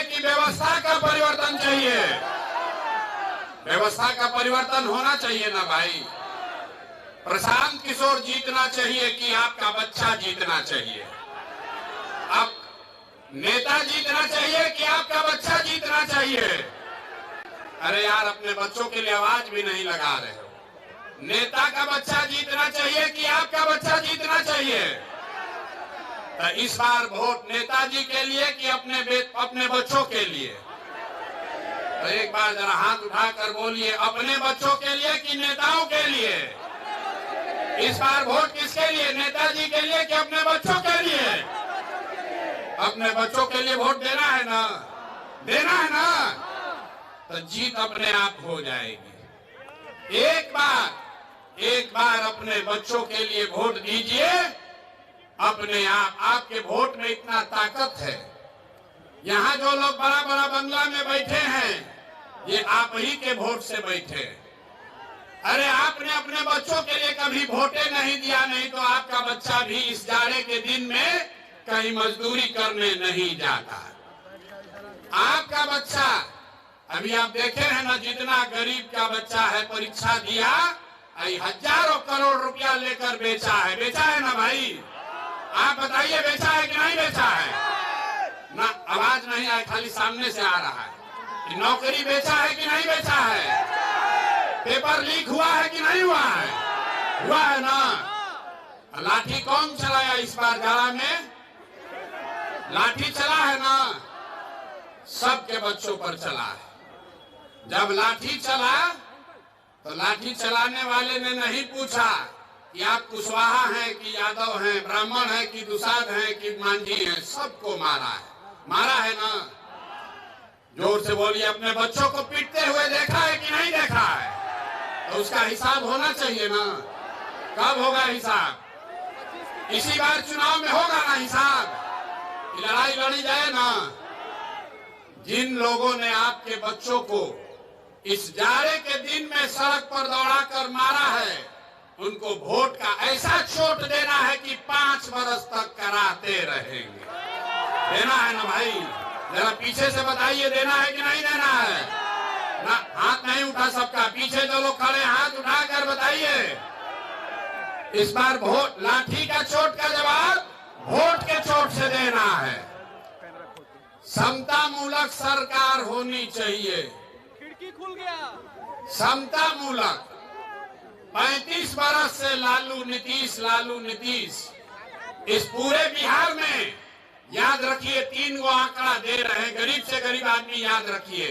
कि व्यवस्था का परिवर्तन चाहिए? व्यवस्था का परिवर्तन होना चाहिए ना भाई। प्रशांत किशोर जीतना चाहिए कि आपका बच्चा जीतना चाहिए? आप नेता जीतना चाहिए कि आपका बच्चा जीतना चाहिए? अरे यार, अपने बच्चों के लिए आवाज भी नहीं लगा रहे हो। नेता का बच्चा जीतना चाहिए कि आपका बच्चा जीतना चाहिए? तो इस बार वोट नेताजी के लिए कि अपने बच्चों के लिए? तो एक बार जरा हाथ उठाकर बोलिए, अपने बच्चों के लिए कि नेताओं के लिए? इस बार वोट किसके लिए? नेताजी के लिए कि अपने बच्चों के लिए? अपने बच्चों के लिए वोट देना है ना? देना है ना? तो जीत अपने आप हो जाएगी। एक बार अपने बच्चों के लिए वोट दीजिए, अपने आप। आपके वोट में इतना ताकत है। यहाँ जो लोग बड़ा बड़ा बंगला में बैठे हैं, ये आप ही के वोट से बैठे। अरे आपने अपने बच्चों के लिए कभी वोटे नहीं दिया, नहीं तो आपका बच्चा भी इस जाड़े के दिन में कहीं मजदूरी करने नहीं जाता। आपका बच्चा, अभी आप देखे हैं ना, जितना गरीब का बच्चा है परीक्षा दिया, हजारों करोड़ रुपया लेकर बेचा है ना भाई? आप बताइए, बेचा है कि नहीं बेचा है? ना आवाज नहीं आए, खाली सामने से आ रहा है कि नौकरी बेचा है कि नहीं बेचा है? पेपर लीक हुआ है कि नहीं हुआ है? हुआ है ना? लाठी कौन चलाया इस बार जाड़ा में? लाठी चला है ना? सबके बच्चों पर चला है। जब लाठी चला तो लाठी चलाने वाले ने नहीं पूछा कि आप कुशवाहा हैं कि यादव हैं, ब्राह्मण हैं कि दुसाध हैं कि मांझी हैं। सबको मारा है ना? जोर से बोलिए, अपने बच्चों को पीटते हुए देखा है कि नहीं देखा है? तो उसका हिसाब होना चाहिए ना? कब होगा हिसाब? इसी बार चुनाव में होगा ना हिसाब? लड़ाई लड़ी जाए ना। जिन लोगों ने आपके बच्चों को इस जाड़े के दिन में सड़क पर दौड़ाकर मारा है, उनको वोट का ऐसा चोट देना है कि 5 बरस तक कराते रहेंगे। देना है ना भाई? जरा पीछे से बताइए, देना है कि नहीं देना है? ना हाथ नहीं उठा सबका। पीछे जो लोग खड़े हाथ उठाकर बताइए। इस बार वोट, लाठी का चोट का जवाब वोट के चोट से देना है। समता मूलक सरकार होनी चाहिए। खिड़की खुल गया। समता मूलक। 35 बरस से लालू नीतीश इस पूरे बिहार में, याद रखिए, 3 गो आंकड़ा दे रहे हैं, गरीब से गरीब आदमी याद रखिए।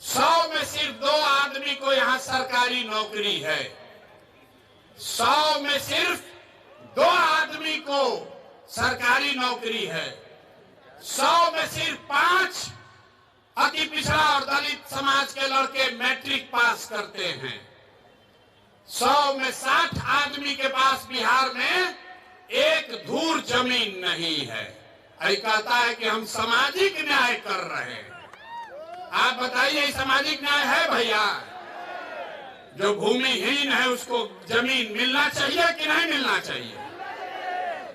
100 में सिर्फ 2 आदमी को यहाँ सरकारी नौकरी है। 100 में सिर्फ 2 आदमी को सरकारी नौकरी है। 100 में सिर्फ 5 अति पिछड़ा और दलित समाज के लड़के मैट्रिक पास करते हैं। 100 में 60 आदमी के पास बिहार में एक धूर जमीन नहीं है। ऐ कहता है कि हम सामाजिक न्याय कर रहे हैं। आप बताइए, सामाजिक न्याय है भैया? जो भूमिहीन है उसको जमीन मिलना चाहिए कि नहीं मिलना चाहिए?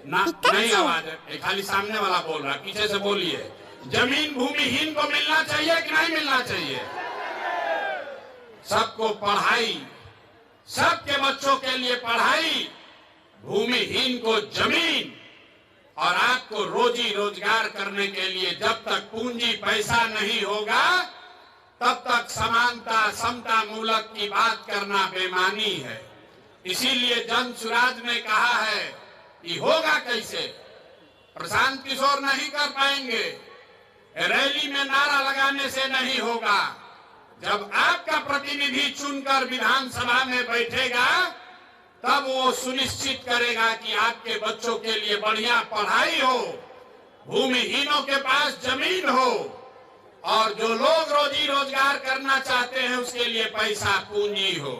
ना, नहीं आवाज है, खाली सामने वाला बोल रहा है। पीछे से बोलिए, जमीन भूमिहीन को मिलना चाहिए कि नहीं मिलना चाहिए? सबको पढ़ाई, सबके बच्चों के लिए पढ़ाई, भूमिहीन को जमीन, और आपको रोजी रोजगार करने के लिए जब तक पूंजी पैसा नहीं होगा तब तक समानता समता मूलक की बात करना बेमानी है। इसीलिए जन सुराज ने कहा है कि होगा कैसे? प्रशांत किशोर नहीं कर पाएंगे, रैली में नारा लगाने से नहीं होगा। जब आपका प्रतिनिधि चुनकर विधानसभा में बैठेगा तब वो सुनिश्चित करेगा कि आपके बच्चों के लिए बढ़िया पढ़ाई हो, भूमिहीनों के पास जमीन हो, और जो लोग रोजी रोजगार करना चाहते हैं उसके लिए पैसा पूंजी हो।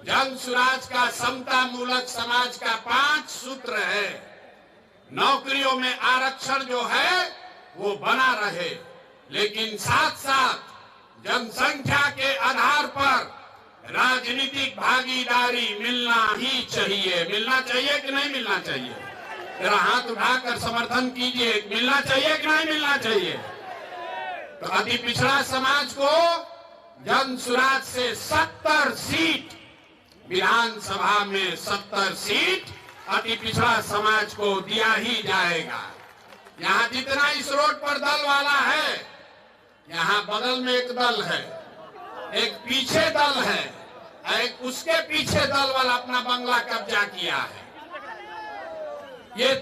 जन सुराज का समता मूलक समाज का 5 सूत्र है। नौकरियों में आरक्षण जो है वो बना रहे, लेकिन साथ साथ जनसंख्या के आधार पर राजनीतिक भागीदारी मिलना ही चाहिए। मिलना चाहिए कि नहीं मिलना चाहिए? जरा हाथ उठाकर समर्थन कीजिए, मिलना चाहिए कि नहीं मिलना चाहिए? तो अति पिछड़ा समाज को जन सुराज से 70 सीट, विधानसभा में 70 सीट अति पिछड़ा समाज को दिया ही जाएगा। यहाँ जितना इस रोड पर दल वाला है, यहाँ बगल में एक दल है, एक पीछे दल है, एक उसके पीछे दल वाला अपना बंगला कब्जा किया है। ये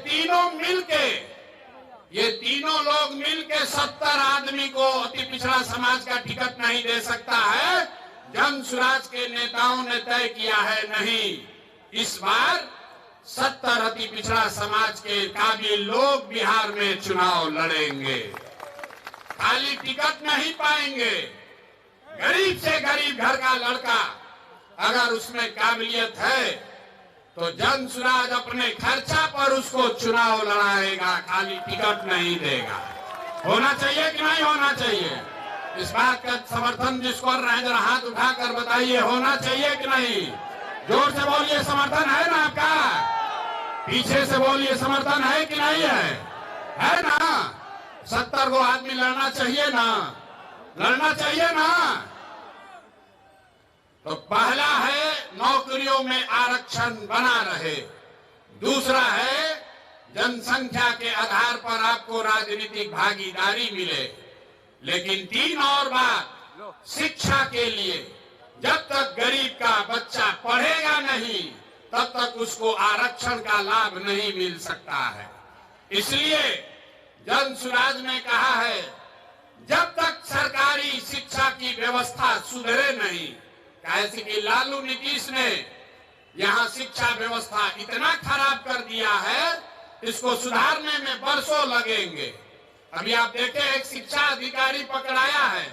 तीनों लोग मिलके 70 आदमी को अति पिछड़ा समाज का टिकट नहीं दे सकता है। जन सुराज के नेताओं ने तय किया है, नहीं, इस बार 70 अति पिछड़ा समाज के काबिल लोग बिहार में चुनाव लड़ेंगे। खाली टिकट नहीं पाएंगे। गरीब से गरीब घर का लड़का अगर उसमें काबिलियत है तो जन सुराज अपने खर्चा पर उसको चुनाव लड़ाएगा, खाली टिकट नहीं देगा। होना चाहिए कि नहीं होना चाहिए? इस बात का समर्थन जिसको कर रहे हैं जरा हाथ उठाकर बताइए, होना चाहिए कि नहीं? जोर से बोलिए, समर्थन है ना आपका? पीछे से बोलिए, समर्थन है कि नहीं है ना? 70 को आदमी लड़ना चाहिए ना, लड़ना चाहिए ना। तो पहला है नौकरियों में आरक्षण बना रहे, दूसरा है जनसंख्या के आधार पर आपको राजनीतिक भागीदारी मिले, लेकिन 3 और बात, शिक्षा के लिए जब तक गरीब का बच्चा पढ़ेगा नहीं तब तक उसको आरक्षण का लाभ नहीं मिल सकता है। इसलिए जन सुराज ने कहा है, जब तक सरकारी शिक्षा की व्यवस्था सुधरे नहीं, कैसे कि लालू नीतीश ने यहाँ शिक्षा व्यवस्था इतना खराब कर दिया है, इसको सुधारने में बरसों लगेंगे। अभी आप देखें, एक शिक्षा अधिकारी पकड़ाया है,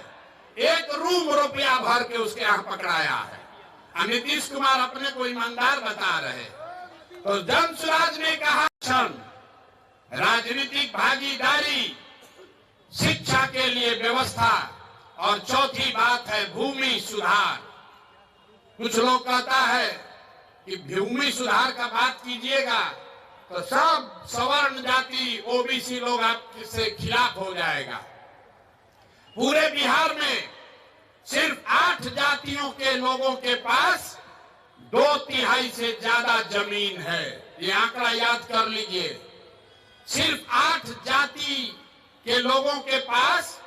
1 रूम रुपया भर के उसके यहाँ पकड़ाया है। नीतीश कुमार अपने को ईमानदार बता रहे। तो जन सुराज ने कहा, राजनीतिक भागीदारी, शिक्षा के लिए व्यवस्था, और चौथी बात है भूमि सुधार। कुछ लोग कहता है कि भूमि सुधार का बात कीजिएगा तो सब सवर्ण जाति ओबीसी लोग आपसे खिलाफ हो जाएगा। पूरे बिहार में सिर्फ 8 जातियों के लोगों के पास 2/3 से ज्यादा जमीन है। ये आंकड़ा याद कर लीजिए, सिर्फ 8 जाति के लोगों के पास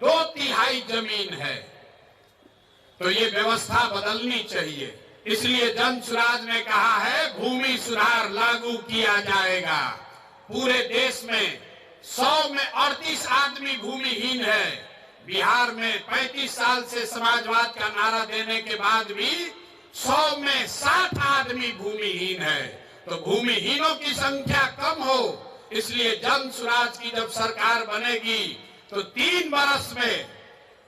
2/3 जमीन है। तो ये व्यवस्था बदलनी चाहिए। इसलिए जन सुराज ने कहा है, भूमि सुधार लागू किया जाएगा। पूरे देश में 100 में 38 आदमी भूमिहीन है। बिहार में 35 साल से समाजवाद का नारा देने के बाद भी 100 में 60 आदमी भूमिहीन है। तो भूमिहीनों की संख्या कम हो, इसलिए जन सुराज की जब सरकार बनेगी तो 3 वर्ष में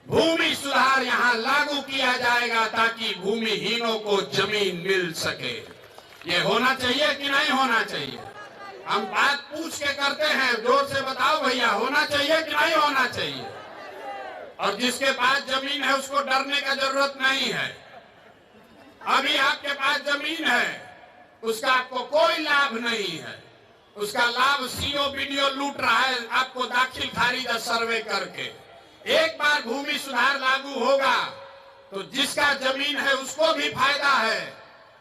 भूमि सुधार यहाँ लागू किया जाएगा ताकि भूमिहीनों को जमीन मिल सके। ये होना चाहिए कि नहीं होना चाहिए? हम बात पूछ के करते हैं, जोर से बताओ भैया, होना चाहिए कि नहीं होना चाहिए? और जिसके पास जमीन है उसको डरने का जरूरत नहीं है। अभी आपके पास जमीन है, उसका आपको कोई लाभ नहीं है। उसका लाभ सीओ बीडीओ लूट रहा है आपको दाखिल खारिज सर्वे करके। एक बार भूमि सुधार लागू होगा तो जिसका जमीन है उसको भी फायदा है,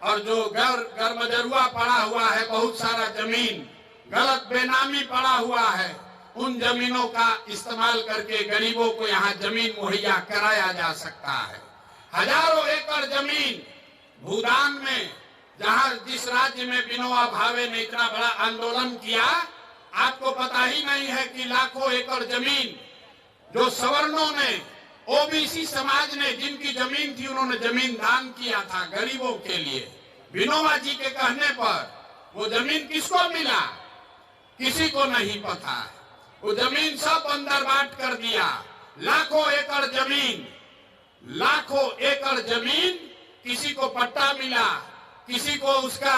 और जो गरमजरुआ पड़ा हुआ है, बहुत सारा जमीन गलत बेनामी पड़ा हुआ है, उन जमीनों का इस्तेमाल करके गरीबों को यहाँ जमीन मुहैया कराया जा सकता है। हजारों एकड़ जमीन भूदान में, जहाँ जिस राज्य में विनोबा भावे ने इतना बड़ा आंदोलन किया, आपको पता ही नहीं है कि लाखों एकड़ जमीन जो सवर्णों ने, ओबीसी समाज ने, जिनकी जमीन थी, उन्होंने जमीन दान किया था गरीबों के लिए। विनोबा जी के कहने पर वो जमीन किसको मिला, किसी को नहीं पता है। वो जमीन सब अंदर बांट कर दिया। लाखों एकड़ जमीन, किसी को पट्टा मिला, किसी को उसका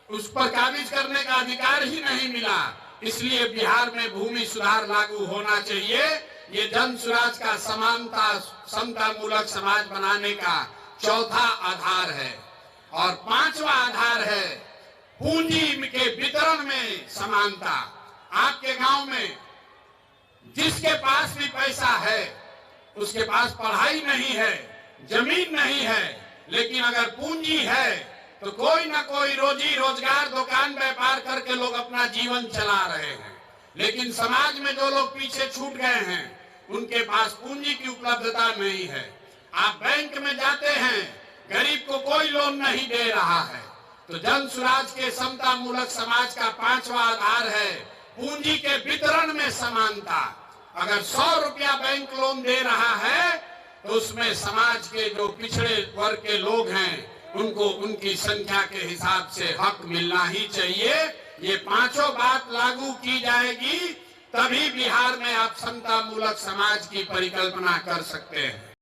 उस पर काबिज करने का अधिकार ही नहीं मिला। इसलिए बिहार में भूमि सुधार लागू होना चाहिए। ये जन सुराज का समता मूलक समाज बनाने का चौथा आधार है। और 5वां आधार है पूंजी के वितरण में समानता। आपके गांव में जिसके पास भी पैसा है, उसके पास पढ़ाई नहीं है, जमीन नहीं है, लेकिन अगर पूंजी है तो कोई ना कोई रोजी रोजगार, दुकान व्यापार करके लोग अपना जीवन चला रहे हैं। लेकिन समाज में जो लोग पीछे छूट गए हैं, उनके पास पूंजी की उपलब्धता नहीं है। आप बैंक में जाते हैं, गरीब को कोई लोन नहीं दे रहा है। तो जन सुराज के समता मूलक समाज का 5वां आधार है पूंजी के वितरण में समानता। अगर 100 रुपया बैंक लोन दे रहा है तो उसमें समाज के जो पिछड़े वर्ग के लोग हैं, उनको उनकी संख्या के हिसाब से हक मिलना ही चाहिए। ये 5 बात लागू की जाएगी, तभी बिहार में आप समता मूलक समाज की परिकल्पना कर सकते हैं।